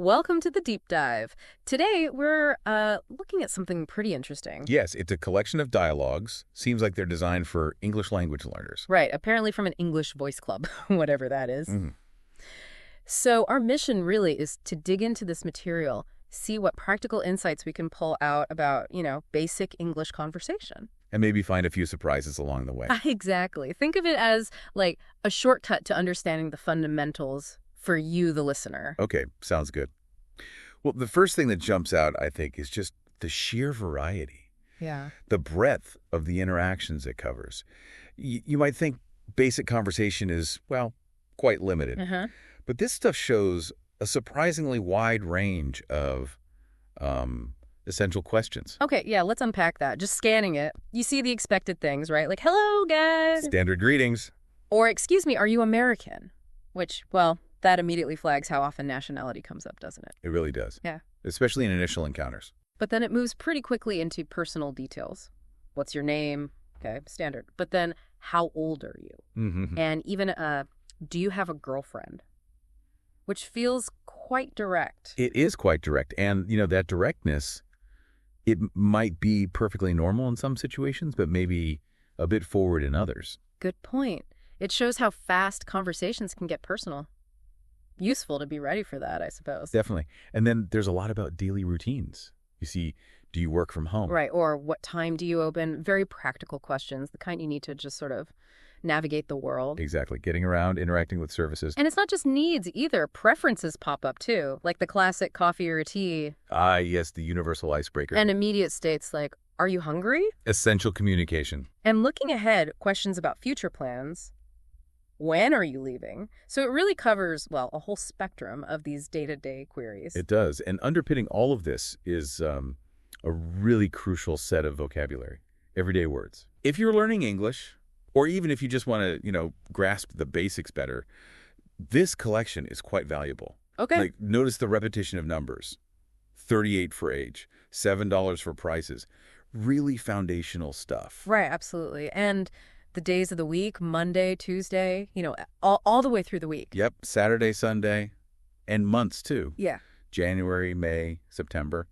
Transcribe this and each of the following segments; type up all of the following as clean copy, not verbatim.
Welcome to the deep dive. Today, we're looking at something pretty interesting. Yes, it's a collection of dialogues. Seems like they're designed for English language learners. Right, apparently from an English voice club, whatever that is. Mhm. So our mission really is to dig into this material, see what practical insights we can pull out about, basic English conversation. And maybe find a few surprises along the way. Exactly. Think of it as like a shortcut to understanding the fundamentals for you, the listener. Okay, sounds good. Well, the first thing that jumps out, I think, is just the sheer variety. Yeah. The breadth of the interactions it covers. You might think basic conversation is, well, quite limited. Uh-huh. But this stuff shows a surprisingly wide range of essential questions. Okay, yeah, let's unpack that. Just scanning it, you see the expected things, right? Like, hello, guys. Standard greetings. Or, excuse me, are you American? Which, well, that immediately flags how often nationality comes up, doesn't it? It really does. Yeah. Especially in initial encounters. But then it moves pretty quickly into personal details. What's your name? Okay, standard. But then, how old are you? Mm-hmm. And even, do you have a girlfriend? Which feels quite direct. It is quite direct. And, that directness, it might be perfectly normal in some situations, but maybe a bit forward in others. Good point. It shows how fast conversations can get personal. Useful to be ready for that, I suppose. Definitely. And then there's a lot about daily routines. You see, do you work from home? Right, or what time do you open? Very practical questions, the kind you need to just sort of navigate the world. Exactly. Getting around, interacting with services. And it's not just needs either. Preferences pop up too, like the classic coffee or tea. Ah, yes, the universal icebreaker. And immediate states like, are you hungry? Essential communication. And looking ahead, questions about future plans. When are you leaving? So it really covers, well, a whole spectrum of these day-to-day queries. It does. And underpinning all of this is a really crucial set of vocabulary, everyday words. If you're learning English, or even if you just want to, grasp the basics better, this collection is quite valuable. Okay. Like, notice the repetition of numbers. 38 for age, $7 for prices. Really foundational stuff. Right, absolutely. And the days of the week, Monday, Tuesday, all the way through the week. Yep, Saturday, Sunday, and months too. Yeah. January, May, September.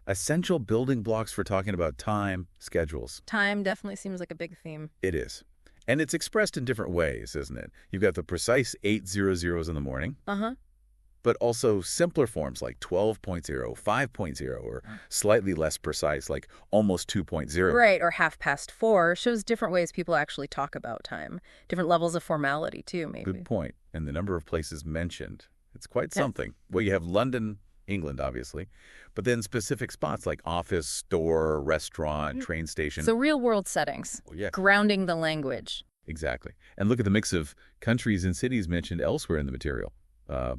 Essential building blocks for talking about time, schedules. Time definitely seems like a big theme. It is. And it's expressed in different ways, isn't it? You've got the precise 8:00s in the morning, Uh-huh. but also simpler forms like 12.0, 5.0, or slightly less precise like almost 2.0. Right, or 4:30 shows different ways people actually talk about time. Different levels of formality, too, maybe. Good point. And the number of places mentioned. It's quite Yeah. something. Well, you have London, England, obviously, but then specific spots like office, store, restaurant, train station. So real-world settings, Oh, yeah, grounding the language. exactly. And look at the mix of countries and cities mentioned elsewhere in the material.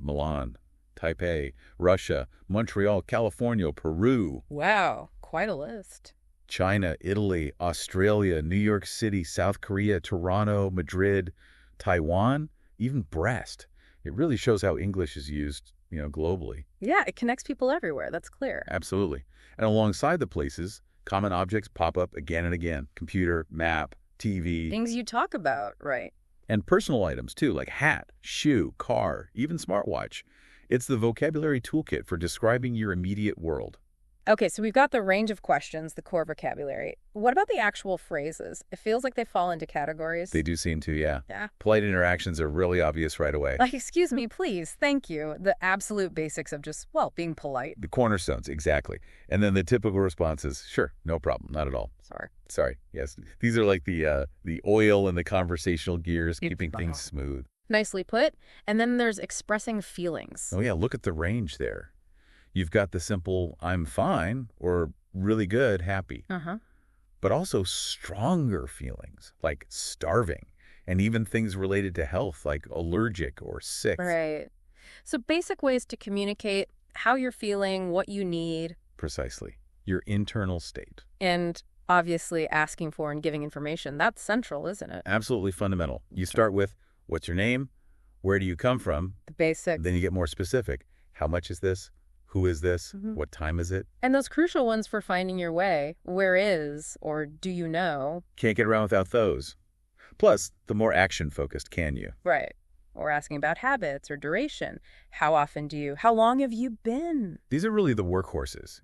Milan, Taipei, Russia, Montreal, California, Peru, Wow, quite a list. China, Italy, Australia, New York City, South Korea, Toronto, Madrid, Taiwan, even Brest. It really shows how English is used, globally. Yeah, it connects people everywhere, that's clear. Absolutely. And alongside the places, common objects pop up again and again. Computer, map, TV. Things you talk about, right. And personal items, too, like hat, shoe, car, even smartwatch. It's the vocabulary toolkit for describing your immediate world. Okay, so we've got the range of questions, the core vocabulary. What about the actual phrases? It feels like they fall into categories. They do seem to, yeah. Yeah. Polite interactions are really obvious right away. Like, excuse me, please, thank you. The absolute basics of just, well, being polite. The cornerstones, exactly. And then the typical responses, sure, no problem, not at all. Sorry, yes. These are like the oil in the conversational gears, keeping things smooth. Nicely put. And then there's expressing feelings. Oh, yeah, look at the range there. You've got the simple, I'm fine, or really good, happy. Uh-huh. But also stronger feelings, like starving, and even things related to health, like allergic or sick. Right. So basic ways to communicate how you're feeling, what you need. Precisely. Your internal state. And obviously asking for and giving information. That's central, isn't it? Absolutely fundamental. You start with, what's your name? Where do you come from? The basics. Then you get more specific. How much is this? Who is this? What time is it? And those crucial ones for finding your way. Where is, or do you know? Can't get around without those. Plus, the more action-focused can you. Right. or asking about habits or duration. How long have you been? These are really the workhorses,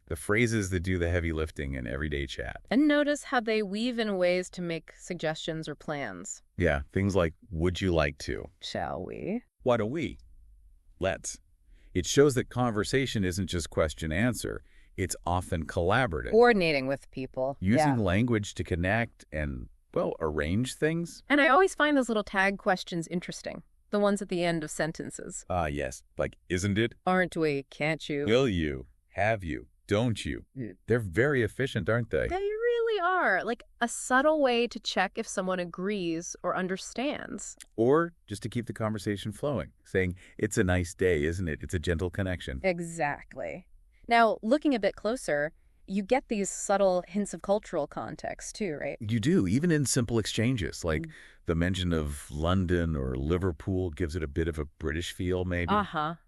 the phrases that do the heavy lifting in everyday chat. And notice how they weave in ways to make suggestions or plans. Yeah, things like, would you like to? Shall we? Why don't we? Let's. It shows that conversation isn't just question-answer. It's often collaborative. Coordinating with people. Using language to connect and, arrange things. And I always find those little tag questions interesting. The ones at the end of sentences. Yes. Like, isn't it? Aren't we? Can't you? Will you? Have you? Don't you? Yeah. They're very efficient, aren't they? They really are. Like a subtle way to check if someone agrees or understands. Or just to keep the conversation flowing, saying, it's a nice day, isn't it? It's a gentle connection. Exactly. Now, looking a bit closer, you get these subtle hints of cultural context too, right? You do, even in simple exchanges, like the mention of London or Liverpool gives it a bit of a British feel, maybe.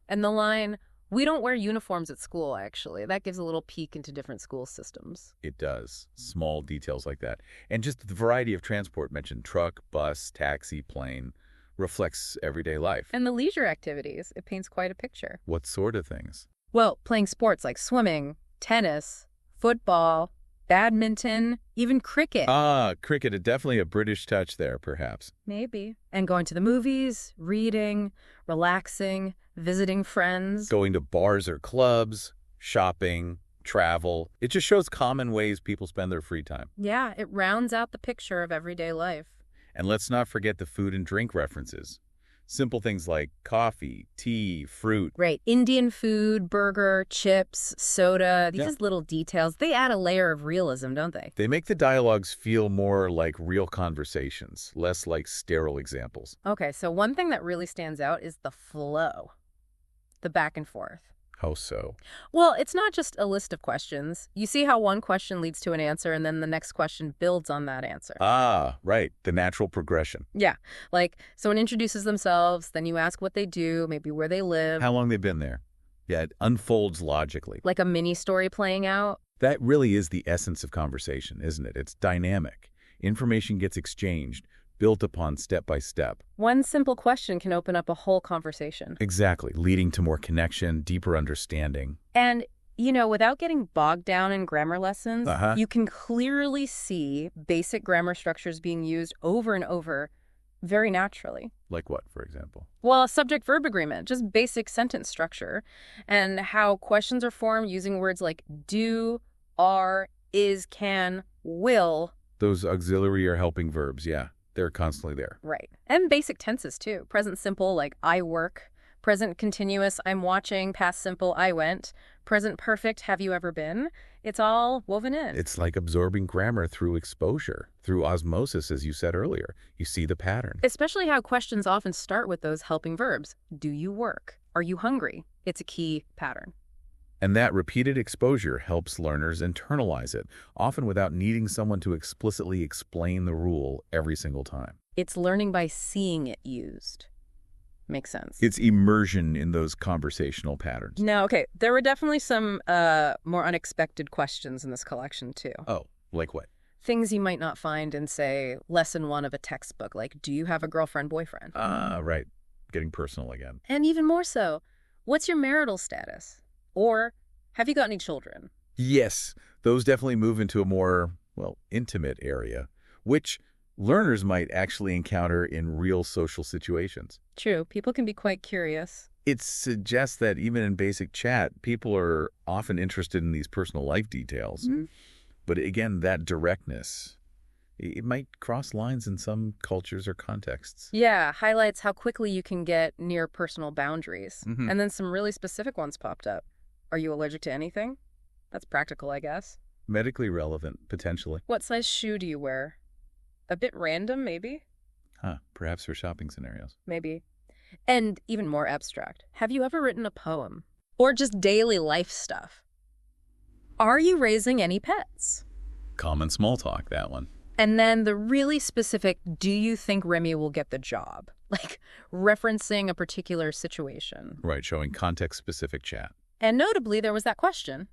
And the line, we don't wear uniforms at school, actually. That gives a little peek into different school systems. It does. Small details like that. And just the variety of transport mentioned, truck, bus, taxi, plane, reflects everyday life. And the leisure activities, it paints quite a picture. What sort of things? Well, playing sports like swimming, tennis, football, badminton, even cricket. Cricket, definitely a British touch there, perhaps. Maybe. And going to the movies, reading, relaxing, visiting friends. Going to bars or clubs, shopping, travel. It just shows common ways people spend their free time. Yeah, it rounds out the picture of everyday life. And let's not forget the food and drink references. Simple things like coffee, tea, fruit. Right. Indian food, burger, chips, soda. These little details, they add a layer of realism, don't they? They make the dialogues feel more like real conversations, less like sterile examples. Okay, so one thing that really stands out is the flow. The back and forth. How so? Well, it's not just a list of questions. You see how one question leads to an answer and then the next question builds on that answer. Right. The natural progression. Yeah. Like someone introduces themselves, then you ask what they do, maybe where they live. How long they've been there. Yeah, it unfolds logically. Like a mini story playing out. That really is the essence of conversation, isn't it? It's dynamic. Information gets exchanged, built upon step by step. One simple question can open up a whole conversation. Exactly, leading to more connection, deeper understanding. And, without getting bogged down in grammar lessons, you can clearly see basic grammar structures being used over and over very naturally. Like what, for example? Well, a subject-verb agreement, just basic sentence structure, and how questions are formed using words like do, are, is, can, will. Those auxiliary or helping verbs, yeah. They're constantly there. Right. And basic tenses, too. Present simple, like I work. Present continuous, I'm watching. Past simple, I went. Present perfect, have you ever been? It's all woven in. It's like absorbing grammar through exposure, through osmosis, as you said earlier. You see the pattern. Especially how questions often start with those helping verbs. Do you work? Are you hungry? It's a key pattern. And that repeated exposure helps learners internalize it, often without needing someone to explicitly explain the rule every single time. It's learning by seeing it used. Makes sense. It's immersion in those conversational patterns. Now, okay, there were definitely some more unexpected questions in this collection, too. Oh, like what? Things you might not find in, say, lesson 1 of a textbook, like, do you have a girlfriend, boyfriend? Right. Getting personal again. And even more so, what's your marital status? Or, have you got any children? Yes, those definitely move into a more, intimate area, which learners might actually encounter in real social situations. True, people can be quite curious. It suggests that even in basic chat, people are often interested in these personal life details. Mm-hmm. But again, that directness, it might cross lines in some cultures or contexts. Yeah, highlights how quickly you can get near personal boundaries. Mm-hmm. And then some really specific ones popped up. Are you allergic to anything? That's practical, I guess. Medically relevant, potentially. What size shoe do you wear? A bit random, maybe? Perhaps for shopping scenarios. Maybe. And even more abstract. Have you ever written a poem? Or just daily life stuff? Are you raising any pets? Common small talk, that one. And then the really specific, do you think Remy will get the job? Like referencing a particular situation. Right, showing context-specific chat. And notably, there was that question.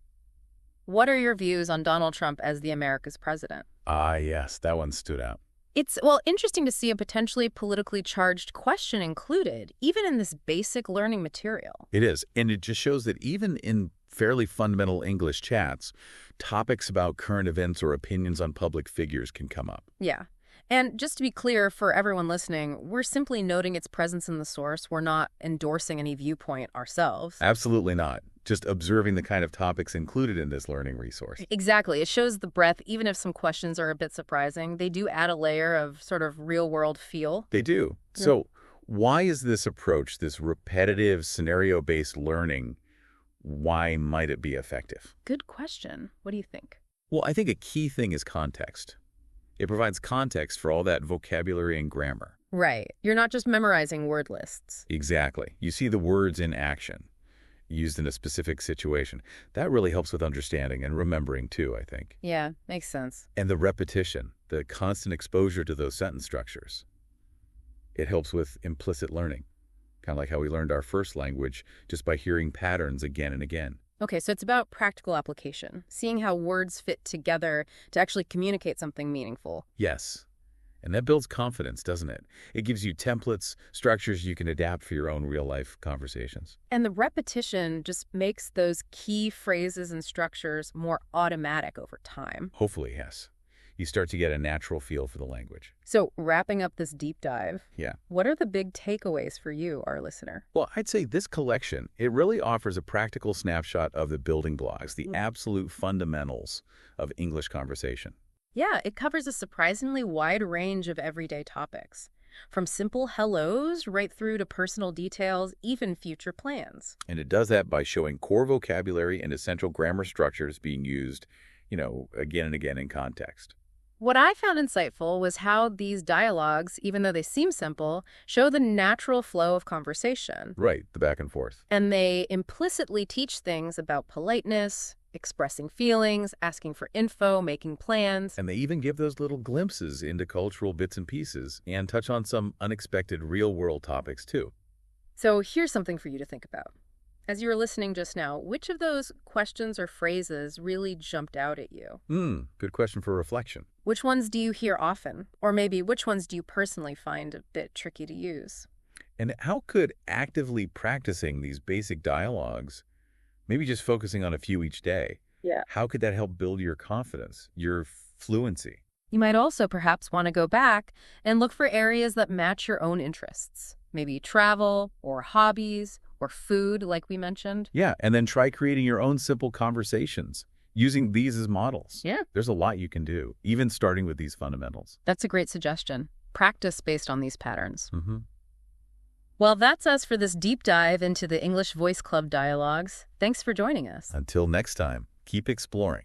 What are your views on Donald Trump as the America's president? Yes, that one stood out. It's, well, interesting to see a potentially politically charged question included, even in this basic learning material. It is, and it just shows that even in fairly fundamental English chats, topics about current events or opinions on public figures can come up. Yeah. And just to be clear for everyone listening, we're simply noting its presence in the source. We're not endorsing any viewpoint ourselves. Absolutely not. Just observing the kind of topics included in this learning resource. Exactly. It shows the breadth, even if some questions are a bit surprising. They do add a layer of sort of real-world feel. They do. Yeah. So why is this approach, this repetitive scenario-based learning, why might it be effective? Good question. What do you think? Well, I think a key thing is context. It provides context for all that vocabulary and grammar. Right. You're not just memorizing word lists. Exactly. You see the words in action, used in a specific situation. That really helps with understanding and remembering too, I think. Yeah, makes sense. And the repetition, the constant exposure to those sentence structures. It helps with implicit learning, kind of like how we learned our first language just by hearing patterns again and again. Okay, so it's about practical application, seeing how words fit together to actually communicate something meaningful. Yes. And that builds confidence, doesn't it? It gives you templates, structures you can adapt for your own real-life conversations. And the repetition just makes those key phrases and structures more automatic over time. Hopefully, yes. You start to get a natural feel for the language. So wrapping up this deep dive, Yeah. what are the big takeaways for you, our listener? Well, I'd say this collection, it really offers a practical snapshot of the building blocks, the absolute fundamentals of English conversation. Yeah, it covers a surprisingly wide range of everyday topics, from simple hellos right through to personal details, even future plans. And it does that by showing core vocabulary and essential grammar structures being used, again and again in context. What I found insightful was how these dialogues, even though they seem simple, show the natural flow of conversation. Right, the back and forth. And they implicitly teach things about politeness, expressing feelings, asking for info, making plans. And they even give those little glimpses into cultural bits and pieces and touch on some unexpected real-world topics, too. So here's something for you to think about. As you were listening just now, which of those questions or phrases really jumped out at you? Good question for reflection. Which ones do you hear often? Or maybe which ones do you personally find a bit tricky to use? And how could actively practicing these basic dialogues, maybe just focusing on a few each day, how could that help build your confidence, your fluency? You might also perhaps want to go back and look for areas that match your own interests. Maybe travel or hobbies or food, like we mentioned. Yeah, and then try creating your own simple conversations, using these as models. Yeah. There's a lot you can do, even starting with these fundamentals. That's a great suggestion. Practice based on these patterns. Mm-hmm. Well, that's us for this deep dive into the English Voice Club dialogues. Thanks for joining us. Until next time, keep exploring.